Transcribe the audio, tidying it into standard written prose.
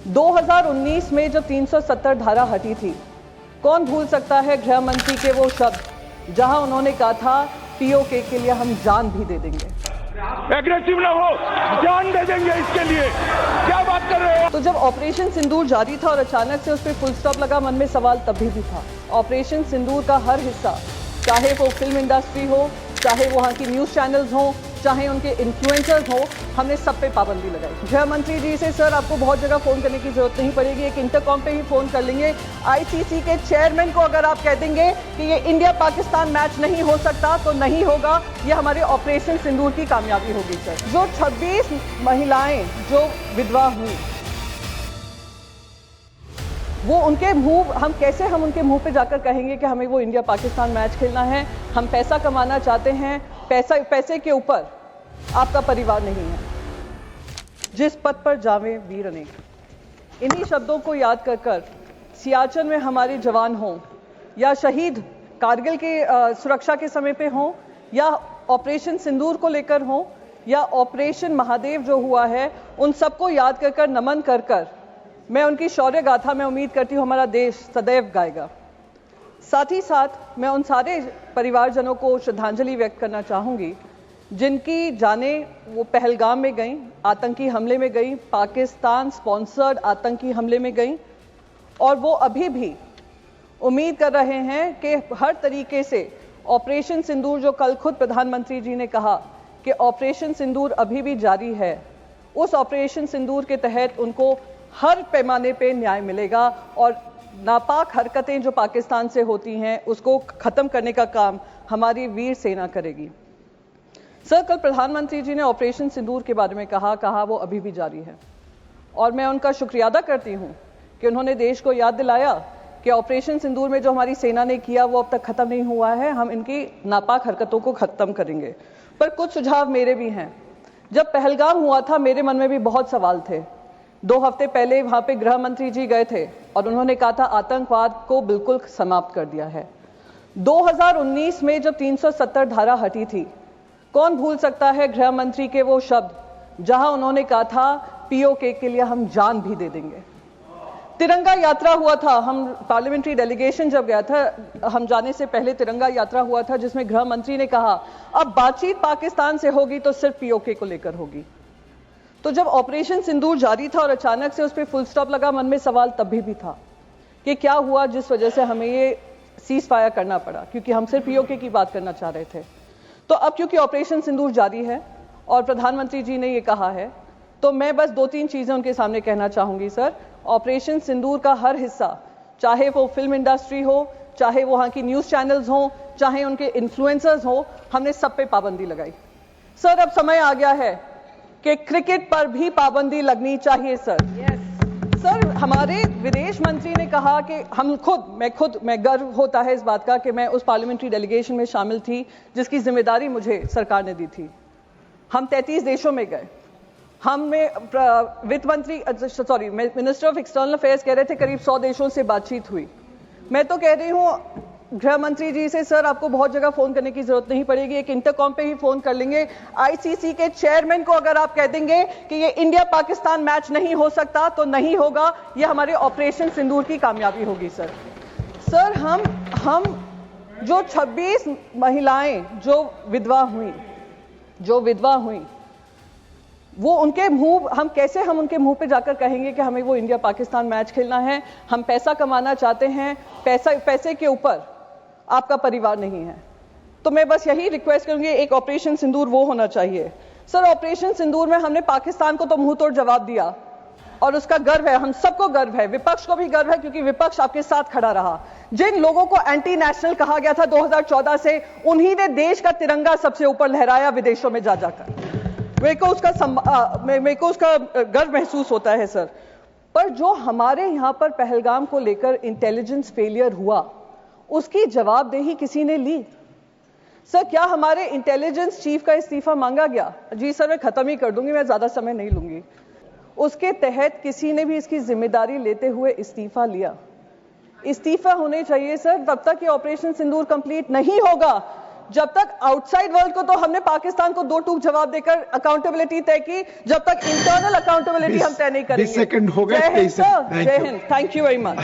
2019 में जब 370 धारा हटी थी, कौन भूल सकता है गृह मंत्री के वो शब्द जहां उन्होंने कहा था पीओके के लिए हम जान भी दे देंगे। एग्रेसिव ना हो, जान दे देंगे इसके लिए, क्या बात कर रहे हो? तो जब ऑपरेशन सिंदूर जारी था और अचानक से उस पर फुल स्टॉप लगा, मन में सवाल तब भी था। ऑपरेशन सिंदूर का हर हिस्सा, चाहे वो फिल्म इंडस्ट्री हो, चाहे वहाँ की न्यूज़ चैनल्स हों, चाहे उनके इन्फ्लुएंसर्स हों, हमने सब पे पाबंदी लगाई। गृह मंत्री जी से सर आपको बहुत जगह फ़ोन करने की ज़रूरत नहीं पड़ेगी, एक इंटरकॉम पे ही फ़ोन कर लेंगे। आईसीसी के चेयरमैन को अगर आप कह देंगे कि ये इंडिया पाकिस्तान मैच नहीं हो सकता तो नहीं होगा, ये हमारे ऑपरेशन सिंदूर की कामयाबी होगी सर। जो 26 महिलाएं जो विधवा हुई, वो उनके मुंह हम उनके मुंह पे जाकर कहेंगे कि हमें वो इंडिया पाकिस्तान मैच खेलना है, हम पैसा कमाना चाहते हैं, पैसे के ऊपर आपका परिवार नहीं है। जिस पद पर जावे वीर अनेक, इन्हीं शब्दों को याद कर सियाचिन में हमारे जवान हों या शहीद कारगिल के सुरक्षा के समय पे हों या ऑपरेशन सिंदूर को लेकर हों या ऑपरेशन महादेव जो हुआ है, उन सबको याद कर नमन कर मैं उनकी शौर्य गाथा में उम्मीद करती हूँ हमारा देश सदैव गाएगा। साथ ही साथ मैं उन सारे परिवारजनों को श्रद्धांजलि व्यक्त करना चाहूँगी जिनकी जानें वो पहलगाम में गई, आतंकी हमले में गई, पाकिस्तान स्पॉन्सर्ड आतंकी हमले में गई, और वो अभी भी उम्मीद कर रहे हैं कि हर तरीके से ऑपरेशन सिंदूर, जो कल खुद प्रधानमंत्री जी ने कहा कि ऑपरेशन सिंदूर अभी भी जारी है, उस ऑपरेशन सिंदूर के तहत उनको हर पैमाने पे न्याय मिलेगा और नापाक हरकतें जो पाकिस्तान से होती हैं उसको खत्म करने का काम हमारी वीर सेना करेगी। सर, कल प्रधानमंत्री जी ने ऑपरेशन सिंदूर के बारे में कहा वो अभी भी जारी है और मैं उनका शुक्रिया अदा करती हूं कि उन्होंने देश को याद दिलाया कि ऑपरेशन सिंदूर में जो हमारी सेना ने किया वो अब तक खत्म नहीं हुआ है, हम इनकी नापाक हरकतों को खत्म करेंगे। पर कुछ सुझाव मेरे भी हैं। जब पहलगाम हुआ था मेरे मन में भी बहुत सवाल थे। 2 हफ्ते पहले वहां पे गृह मंत्री जी गए थे और उन्होंने कहा था आतंकवाद को बिल्कुल समाप्त कर दिया है। 2019 में जब 370 धारा हटी थी, कौन भूल सकता है गृह मंत्री के वो शब्द जहां उन्होंने कहा था पीओके के लिए हम जान भी दे देंगे। तिरंगा यात्रा हुआ था, हम पार्लियामेंट्री डेलीगेशन जब गया था, हम जाने से पहले तिरंगा यात्रा हुआ था जिसमें गृह मंत्री ने कहा अब बातचीत पाकिस्तान से होगी तो सिर्फ पीओके को लेकर होगी। तो जब ऑपरेशन सिंदूर जारी था और अचानक से उस पर फुल स्टॉप लगा, मन में सवाल तब भी था कि क्या हुआ जिस वजह से हमें ये सीज फायर करना पड़ा, क्योंकि हम सिर्फ पीओके की बात करना चाह रहे थे। तो अब क्योंकि ऑपरेशन सिंदूर जारी है और प्रधानमंत्री जी ने ये कहा है, तो मैं बस 2-3 चीजें उनके सामने कहना चाहूंगी। सर, ऑपरेशन सिंदूर का हर हिस्सा, चाहे वो फिल्म इंडस्ट्री हो, चाहे वहाँ की न्यूज़ चैनल्स हों, चाहे उनके इन्फ्लुएंसर्स हो, हमने सब पे पाबंदी लगाई। सर, अब समय आ गया है कि क्रिकेट पर भी पाबंदी लगनी चाहिए सर। सर, हमारे विदेश मंत्री ने कहा कि मैं गर्व होता है इस बात का कि मैं उस पार्लियामेंट्री डेलीगेशन में शामिल थी जिसकी जिम्मेदारी मुझे सरकार ने दी थी। हम 33 देशों में गए। मिनिस्टर ऑफ एक्सटर्नल अफेयर्स कह रहे थे करीब 100 देशों से बातचीत हुई। मैं तो कह रही हूँ गृह मंत्री जी से सर आपको बहुत जगह फोन करने की जरूरत नहीं पड़ेगी, एक इंटरकॉम पे ही फोन कर लेंगे। आईसीसी के चेयरमैन को अगर आप कह देंगे कि ये इंडिया पाकिस्तान मैच नहीं हो सकता तो नहीं होगा, ये हमारे ऑपरेशन सिंदूर की कामयाबी होगी सर। सर, हम जो 26 महिलाएं जो विधवा हुई वो उनके मुंह हम उनके मुंह पे जाकर कहेंगे कि हमें वो इंडिया पाकिस्तान मैच खेलना है, हम पैसा कमाना चाहते हैं, पैसे के ऊपर आपका परिवार नहीं है। तो मैं बस यही रिक्वेस्ट करूंगी, एक ऑपरेशन सिंदूर वो होना चाहिए। सर, ऑपरेशन सिंदूर में हमने पाकिस्तान को तो मुंह तोड़ जवाब दिया और उसका गर्व है, हम सबको गर्व है, विपक्ष को भी गर्व है क्योंकि विपक्ष आपके साथ खड़ा रहा। जिन लोगों को एंटी नेशनल कहा गया था 2014 से, उन्हीं ने देश का तिरंगा सबसे ऊपर लहराया विदेशों में जाकर। मेरे को उसका गर्व महसूस होता है सर। पर जो हमारे यहाँ पर पहलगाम को लेकर इंटेलिजेंस फेलियर हुआ, उसकी जवाबदेही किसी ने ली? सर, क्या हमारे इंटेलिजेंस चीफ का इस्तीफा मांगा गया? जी सर, मैं खत्म ही कर दूंगी, मैं ज्यादा समय नहीं लूंगी। उसके तहत किसी ने भी इसकी जिम्मेदारी लेते हुए इस्तीफा लिया? इस्तीफा होने चाहिए सर। तब तक ये ऑपरेशन सिंदूर कंप्लीट नहीं होगा जब तक आउटसाइड वर्ल्ड को तो हमने पाकिस्तान को 2 टूक जवाब देकर अकाउंटेबिलिटी तय की, जब तक इंटरनल अकाउंटेबिलिटी हम तय नहीं करेंगे। 20 सेकंड हो गए। जय हिंद सर, जय Hind, thank you very much.